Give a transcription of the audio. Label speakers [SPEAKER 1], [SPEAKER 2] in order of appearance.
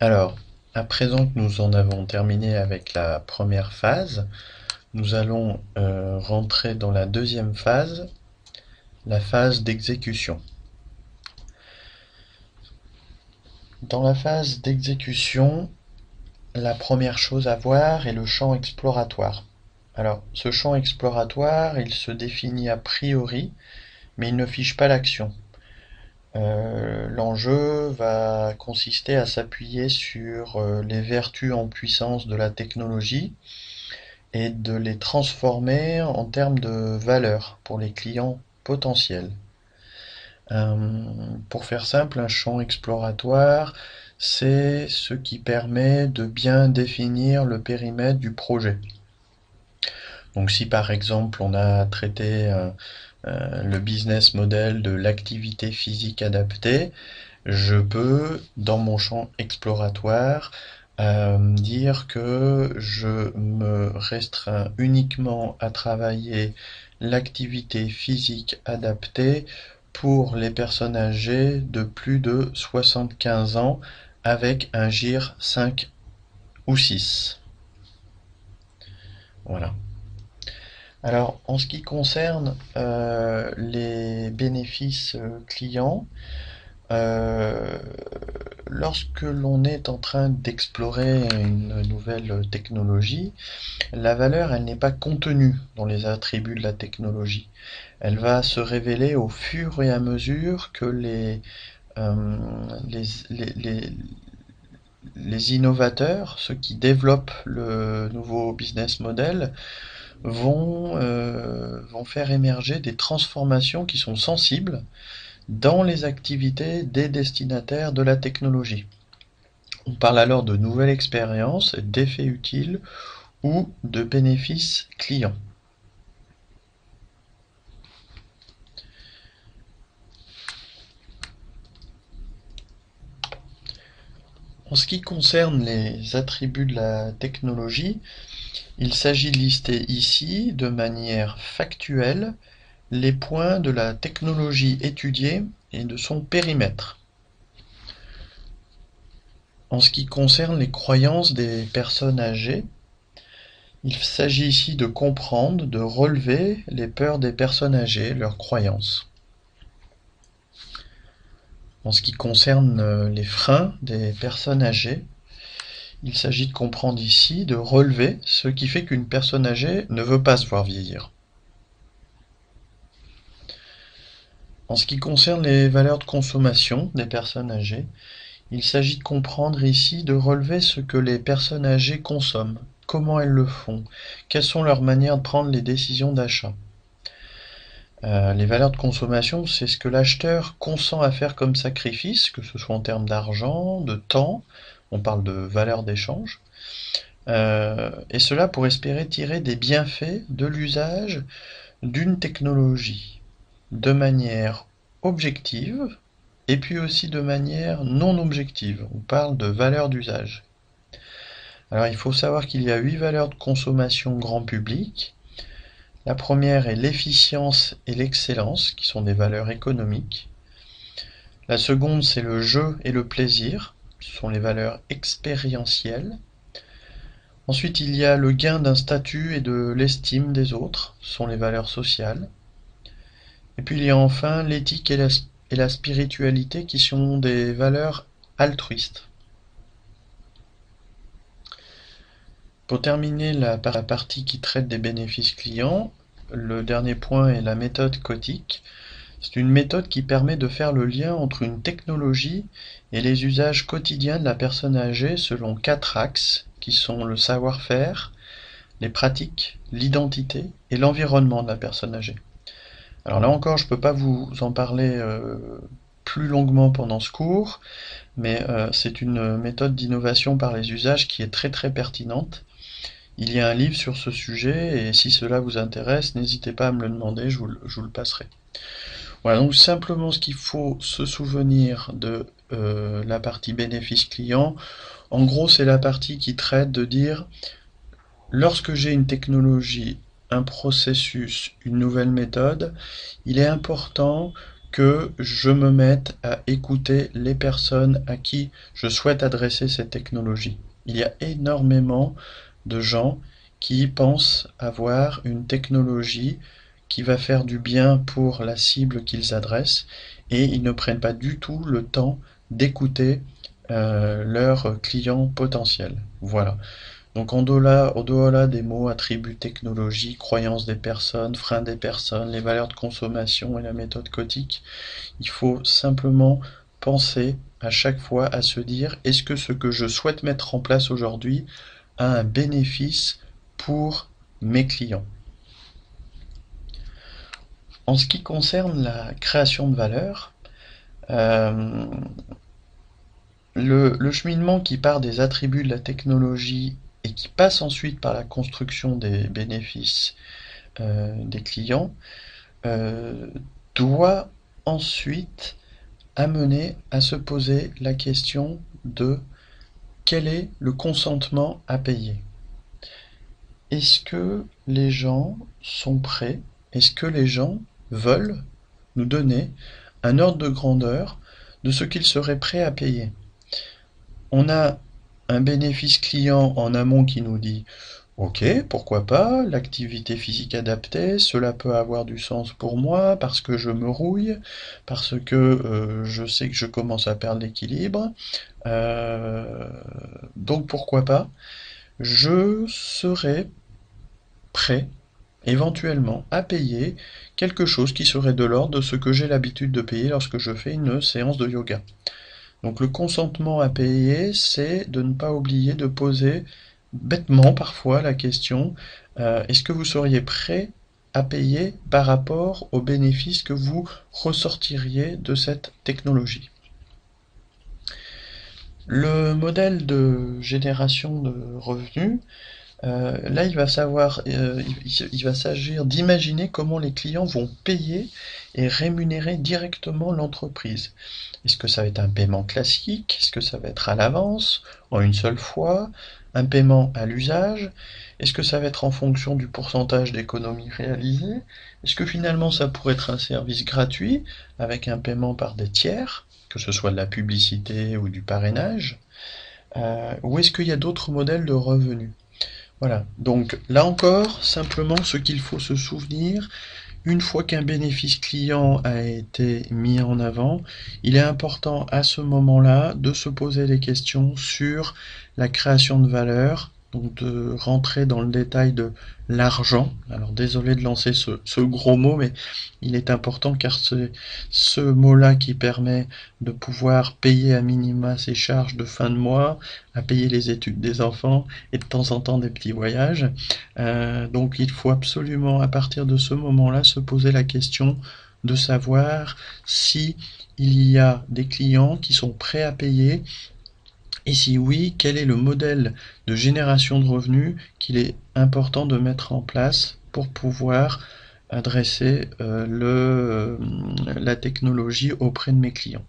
[SPEAKER 1] Alors, à présent que nous en avons terminé avec la première phase, nous allons rentrer dans la deuxième phase, la phase d'exécution. Dans la phase d'exécution, la première chose à voir est le champ exploratoire. Alors, ce champ exploratoire, il se définit a priori, mais il ne fiche pas l'action. L'enjeu va consister à s'appuyer sur les vertus en puissance de la technologie et de les transformer en termes de valeur pour les clients potentiels. Pour faire simple, un champ exploratoire, c'est ce qui permet de bien définir le périmètre du projet. Donc si par exemple on a traité le business model de l'activité physique adaptée, je peux, dans mon champ exploratoire, dire que je me restreins uniquement à travailler l'activité physique adaptée pour les personnes âgées de plus de 75 ans avec un GIR 5 ou 6. Voilà. Alors, en ce qui concerne les bénéfices clients, euh, lorsque l'on est en train d'explorer une nouvelle technologie, la valeur, elle n'est pas contenue dans les attributs de la technologie. Elle va se révéler au fur et à mesure que euh, les, les, les- les innovateurs, ceux qui développent le nouveau business model, vont faire émerger des transformations qui sont sensibles dans les activités des destinataires de la technologie. On parle alors de nouvelles expériences, d'effets utiles ou de bénéfices clients. En ce qui concerne les attributs de la technologie, il s'agit de lister ici, de manière factuelle, les points de la technologie étudiée et de son périmètre. En ce qui concerne les croyances des personnes âgées, il s'agit ici de comprendre, de relever les peurs des personnes âgées, leurs croyances. En ce qui concerne les freins des personnes âgées, il s'agit de comprendre ici, de relever ce qui fait qu'une personne âgée ne veut pas se voir vieillir. En ce qui concerne les valeurs de consommation des personnes âgées, il s'agit de comprendre ici, de relever ce que les personnes âgées consomment, comment elles le font, quelles sont leurs manières de prendre les décisions d'achat. Les valeurs de consommation, c'est ce que l'acheteur consent à faire comme sacrifice, que ce soit en termes d'argent, de temps, on parle de valeur d'échange, et cela pour espérer tirer des bienfaits de l'usage d'une technologie de manière objective et puis aussi de manière non objective. On parle de valeur d'usage. Alors il faut savoir qu'il y a 8 valeurs de consommation grand public. La première est l'efficience et l'excellence, qui sont des valeurs économiques. La seconde, c'est le jeu et le plaisir, ce sont les valeurs expérientielles. Ensuite, il y a le gain d'un statut et de l'estime des autres, ce sont les valeurs sociales. Et puis il y a enfin l'éthique et la spiritualité qui sont des valeurs altruistes. Pour terminer la partie qui traite des bénéfices clients, le dernier point est la méthode Kotik. C'est une méthode qui permet de faire le lien entre une technologie et les usages quotidiens de la personne âgée selon 4 axes qui sont le savoir-faire, les pratiques, l'identité et l'environnement de la personne âgée. Alors là encore, je ne peux pas vous en parler plus longuement pendant ce cours, mais c'est une méthode d'innovation par les usages qui est très très pertinente. Il y a un livre sur ce sujet et si cela vous intéresse, n'hésitez pas à me le demander, je vous le passerai. Voilà, donc simplement ce qu'il faut se souvenir de la partie bénéfice client. En gros, c'est la partie qui traite de dire, lorsque j'ai une technologie, un processus, une nouvelle méthode, il est important que je me mette à écouter les personnes à qui je souhaite adresser cette technologie. Il y a énormément de gens qui pensent avoir une technologie qui va faire du bien pour la cible qu'ils adressent et ils ne prennent pas du tout le temps d'écouter leurs clients potentiels. Voilà. Donc au-delà des mots, attributs, technologie, croyances des personnes, freins des personnes, les valeurs de consommation et la méthode Kotik, il faut simplement penser à chaque fois à se dire est-ce que ce que je souhaite mettre en place aujourd'hui a un bénéfice pour mes clients. En ce qui concerne la création de valeur, euh, le cheminement qui part des attributs de la technologie et qui passe ensuite par la construction des bénéfices des clients euh, doit ensuite amener à se poser la question de quel est le consentement à payer. Est-ce que les gens sont prêts? Est-ce que les gens veulent nous donner un ordre de grandeur de ce qu'ils seraient prêts à payer? On a un bénéfice client en amont qui nous dit ok, pourquoi pas, l'activité physique adaptée, cela peut avoir du sens pour moi parce que je me rouille, parce que je sais que je commence à perdre l'équilibre, euh, donc pourquoi pas, je serais prêt éventuellement à payer quelque chose qui serait de l'ordre de ce que j'ai l'habitude de payer lorsque je fais une séance de yoga. Donc le consentement à payer, c'est de ne pas oublier de poser bêtement parfois la question est-ce que vous seriez prêt à payer par rapport aux bénéfices que vous ressortiriez de cette technologie? Le modèle de génération de revenus, là il va s'agir d'imaginer comment les clients vont payer et rémunérer directement l'entreprise. Est-ce que ça va être un paiement classique? Est-ce que ça va être à l'avance, en une seule fois? Un paiement à l'usage? Est-ce que ça va être en fonction du pourcentage d'économie réalisé? Est-ce que finalement ça pourrait être un service gratuit avec un paiement par des tiers, que ce soit de la publicité ou du parrainage? Ou est-ce qu'il y a d'autres modèles de revenus? Voilà, donc là encore, simplement ce qu'il faut se souvenir, une fois qu'un bénéfice client a été mis en avant, il est important à ce moment-là de se poser des questions sur la création de valeur, donc de rentrer dans le détail de l'argent. Alors désolé de lancer ce gros mot, mais il est important car c'est ce mot-là qui permet de pouvoir payer à minima ses charges de fin de mois, à payer les études des enfants et de temps en temps des petits voyages. Donc il faut absolument à partir de ce moment-là se poser la question de savoir si il y a des clients qui sont prêts à payer et si oui, quel est le modèle de génération de revenus qu'il est important de mettre en place pour pouvoir adresser la technologie auprès de mes clients.